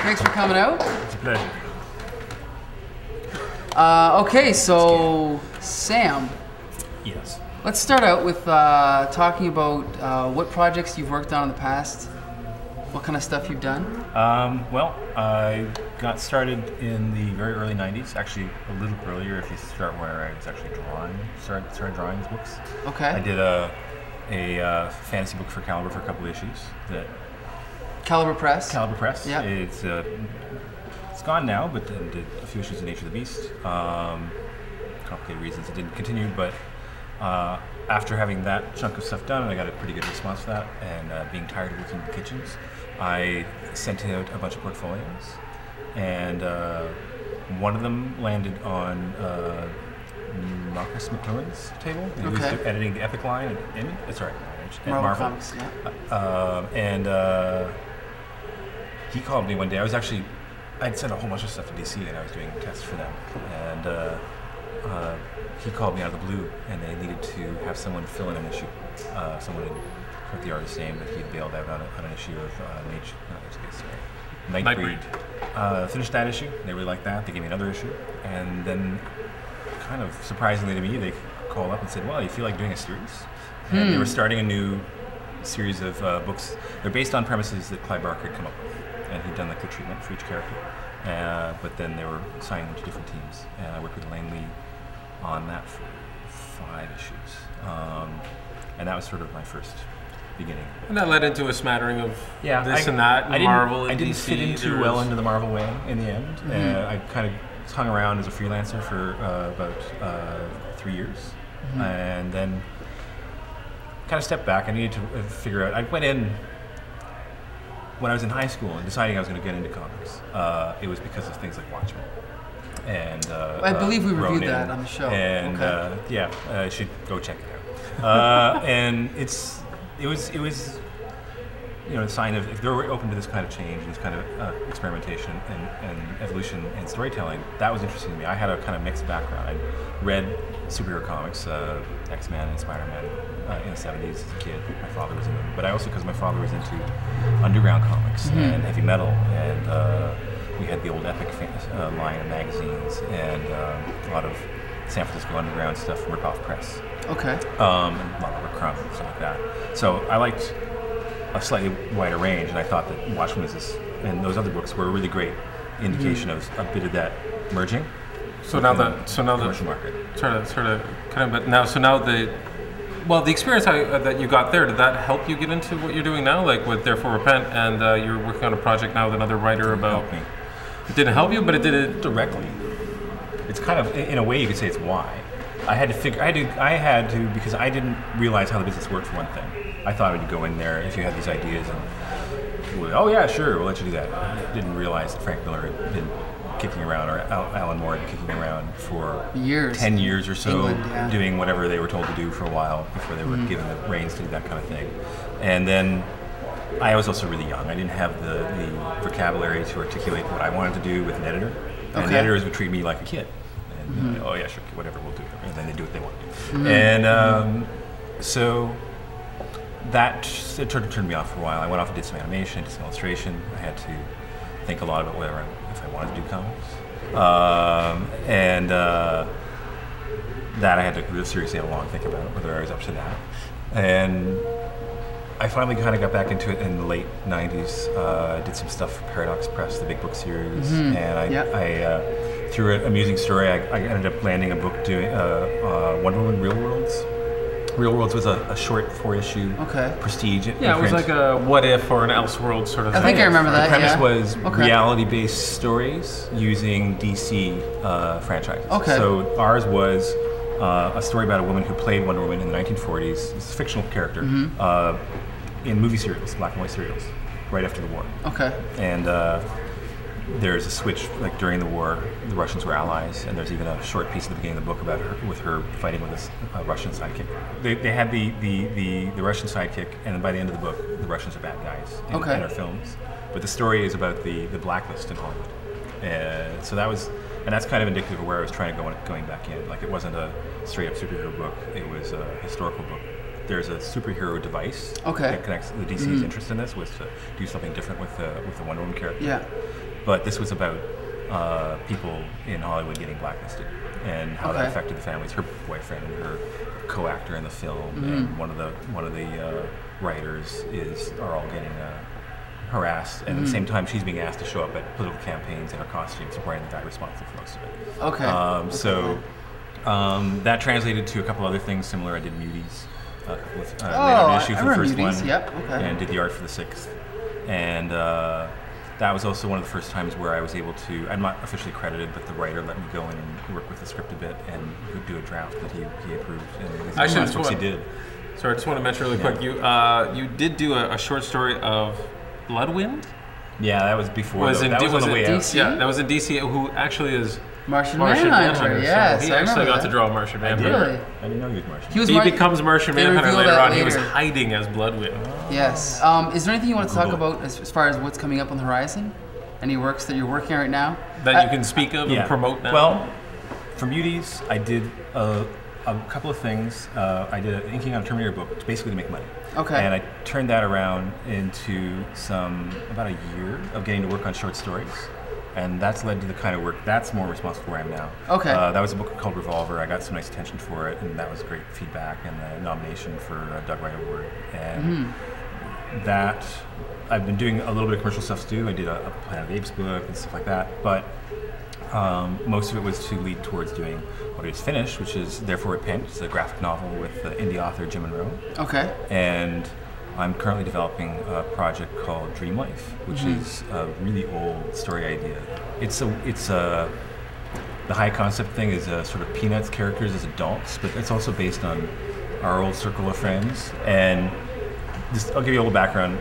Thanks for coming out. It's a pleasure. Okay, so Sam. Yes. Let's start out with talking about what projects you've worked on in the past. What kind of stuff you've done? Well, I got started in the very early 90s, actually a little earlier if you start where I was actually drawing, started drawing these books. Okay. I did a fantasy book for Caliber for a couple of issues. Caliber Press? Caliber Press. Yeah. It's gone now, but then did a few issues of Nature of the Beast. Complicated reasons it didn't continue, but after having that chunk of stuff done, and I got a pretty good response to that, and being tired of working in kitchens, I sent out a bunch of portfolios, and one of them landed on Marcus McLuhan's table. He was editing the Epic line at Marvel. Comics, yeah. And he called me one day. I'd sent a whole bunch of stuff to DC, and I was doing tests for them, and he called me out of the blue, and they needed to have someone fill in an issue. Someone had put the artist's name, but he had bailed out on an issue of Nightbreed. Finished that issue. They really liked that. They gave me another issue, and then, kind of surprisingly to me, they called up and said, "Well, you feel like doing a series?" And they were starting a new series of books. They're based on premises that Clive Barker had come up with, and he'd done like the treatment for each character. But then they were assigning them to different teams, and I worked with Lane Lee on that for 5 issues, and that was sort of my first beginning. And that led into a smattering of this and that, and Marvel and I didn't DC. fit in too well into the Marvel way in the end. I kind of hung around as a freelancer for about 3 years, and then kind of stepped back. I needed to figure out. I went in when I was in high school and deciding I was going to get into comics. It was because of things like Watchmen. And I believe we reviewed that on the show. And I should go check it out. And it was a sign of, if they were open to this kind of change and this kind of experimentation and evolution and storytelling, that was interesting to me. I had a kind of mixed background. I read superhero comics, X-Men and Spider-Man in the 70s as a kid. My father was in them, but I also, because my father was into underground comics and heavy metal, and we had the old Epic line of magazines and a lot of San Francisco underground stuff from Rip-Off Press. Okay. And a lot of Rick Crumb and stuff like that. So I liked a slightly wider range, and I thought that Watchmen and those other books were a really great indication of a bit of that merging. So now the commercial market. The experience that you got there, did that help you get into what you're doing now, like with Therefore Repent, and you're working on a project now with another writer about? Help me. It didn't help you, but it did it directly. It's kind of, in a way, you could say it's why. I had to because I didn't realize how the business worked, for one thing. I thought I would go in there if you had these ideas and, oh yeah, sure, we'll let you do that. I didn't realize that Frank Miller had been kicking around, or Alan Moore had been kicking around for 10 years or so, doing whatever they were told to do for a while before they were given the reins to do that kind of thing. And then I was also really young. I didn't have the vocabulary to articulate what I wanted to do with an editor. And the editors would treat me like a kid. And oh yeah, sure, whatever, we'll do it. And then they do what they want to do. And so that it turned me off for a while. I went off and did some animation, did some illustration. I had to think a lot about if I wanted to do comics. That I had to really seriously have a long think about whether I was up to that. And I finally kind of got back into it in the late 90s. Did some stuff for Paradox Press, the big book series. And I through an amusing story, I ended up landing a book doing Wonder Woman Real Worlds. Real Worlds was a short 4-issue prestige. Yeah, it was like a what if or an Elseworld sort of thing. I think I remember that. The premise was reality-based stories using DC franchises. Okay. So ours was a story about a woman who played Wonder Woman in the 1940s. It's a fictional character in movie serials, black and white serials, right after the war. Okay. And there's a switch, like during the war, the Russians were allies, and there's even a short piece at the beginning of the book about her, with her fighting with this Russian sidekick. They had the Russian sidekick, and then by the end of the book, the Russians are bad guys in our films. But the story is about the blacklist in Hollywood. So that was, and that's kind of indicative of where I was trying to going back in. Like, it wasn't a straight up superhero book, it was a historical book. There's a superhero device that connects the DC's interest in this, was to do something different with the Wonder Woman character. Yeah. but this was about people in Hollywood getting blacklisted and how that affected the families. Her boyfriend and her co-actor in the film, and one of the writers are all getting harassed, and at the same time she's being asked to show up at political campaigns in her costume, supporting the guy responsible for most of it. Okay. So that translated to a couple other things similar. I did Muties, with later an issue for the first Muties. one, Yep. Okay. and did the art for the 6th, and that was also one of the first times where I was able to, I'm not officially credited, but the writer let me go in and work with the script a bit and do a draft that he approved. And Actually, the books he did. Sorry, I just want to mention really quick, you did do a short story of Bloodwynd? Yeah, that was before. That was on the way out. DC? Yeah, that was in DC, who actually is Martian Manhunter. Yes, so he I actually remember got that. to draw Martian Manhunter. Really? I didn't know he was Martian. He becomes Martian they Manhunter reveal later that on. He was later. hiding as Bloodwynd. Yes. Is there anything you want to talk about as far as what's coming up on the horizon? Any works that you're working on right now? That you can speak of and promote now? Well, for Muties, I did a couple of things. I did an inking on a Terminator book, basically to make money. Okay. And I turned that around into about a year of getting to work on short stories. And that's led to the kind of work that's more responsible where I am now. Okay. That was a book called Revolver. I got some nice attention for it, and that was great feedback and a nomination for a Doug Wright Award. And that, I've been doing a little bit of commercial stuff too. I did a Planet of the Apes book and stuff like that. But most of it was to lead towards doing what I just finished, which is Therefore Repent. It's a graphic novel with indie author Jim Monroe. Okay. And I'm currently developing a project called Dream Life, which is a really old story idea. The high concept thing is sort of Peanuts characters as adults, but it's also based on our old circle of friends. And I'll give you a little background.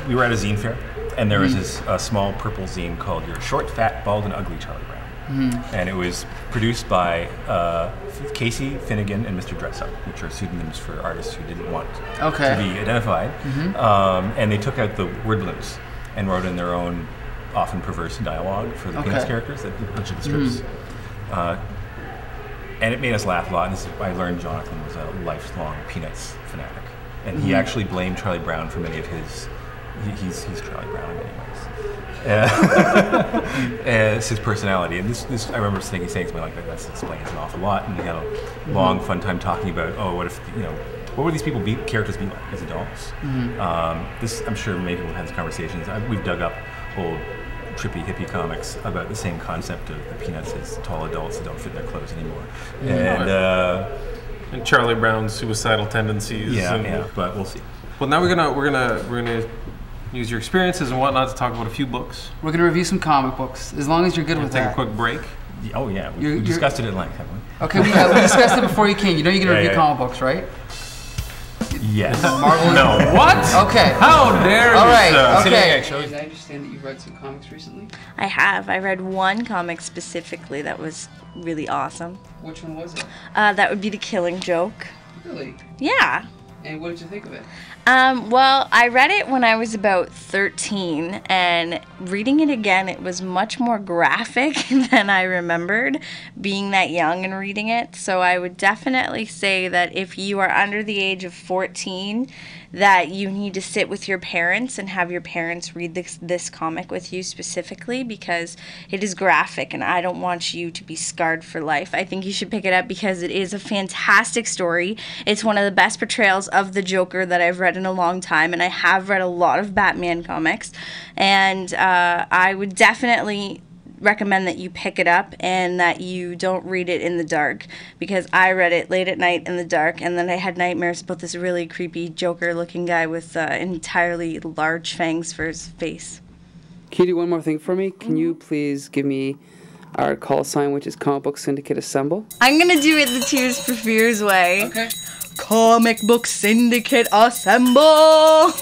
We were at a zine fair, and there was this small purple zine called You're Short, Fat, Bald, and Ugly, Charlie Brown. And it was produced by Casey Finnegan and Mr. Dressup, which are pseudonyms for artists who didn't want to be identified. And they took out the word balloons and wrote in their own often perverse dialogue for the Peanuts characters, a bunch of the strips. And it made us laugh a lot. And I learned Jonathan was a lifelong Peanuts fanatic. And he actually blamed Charlie Brown for many of his... He's Charlie Brown in many ways. It's his personality. And this I remember saying something like that. That explains an awful lot. And we had a long, fun time talking about, what if, what would these characters be like as adults? I'm sure many people have had these conversations. We've dug up old trippy hippie comics about the same concept of the Peanuts as tall adults that don't fit their clothes anymore. And Charlie Brown's suicidal tendencies. But we'll see. Well, now we're gonna use your experiences and whatnot to talk about a few books. We're gonna review some comic books, as long as you're good with that. Take a quick break. Oh yeah, we discussed it at length, haven't we? Okay, we discussed it before you came. You know you're gonna review comic books, right? Yes. Marvel. No. What? Okay. How dare you? All right. Okay. I understand that you've read some comics recently. I have. I read one comic specifically that was really awesome. Which one was it? That would be The Killing Joke. Really? Yeah. And what did you think of it? Well, I read it when I was about 13, and reading it again, it was much more graphic than I remembered being that young and reading it. So I would definitely say that if you are under the age of 14, that you need to sit with your parents and have your parents read this comic with you specifically, because it is graphic and I don't want you to be scarred for life. I think you should pick it up because it is a fantastic story. It's one of the best portrayals of the Joker that I've read in a long time, and I have read a lot of Batman comics, and I would definitely recommend that you pick it up and that you don't read it in the dark, because I read it late at night in the dark, and then I had nightmares about this really creepy Joker looking guy with entirely large fangs for his face. Can you do one more thing for me? Can you please give me our call sign, which is Comic Book Syndicate Assemble? I'm gonna do it the Tears for Fears way. Okay. Comic Book Syndicate Assemble!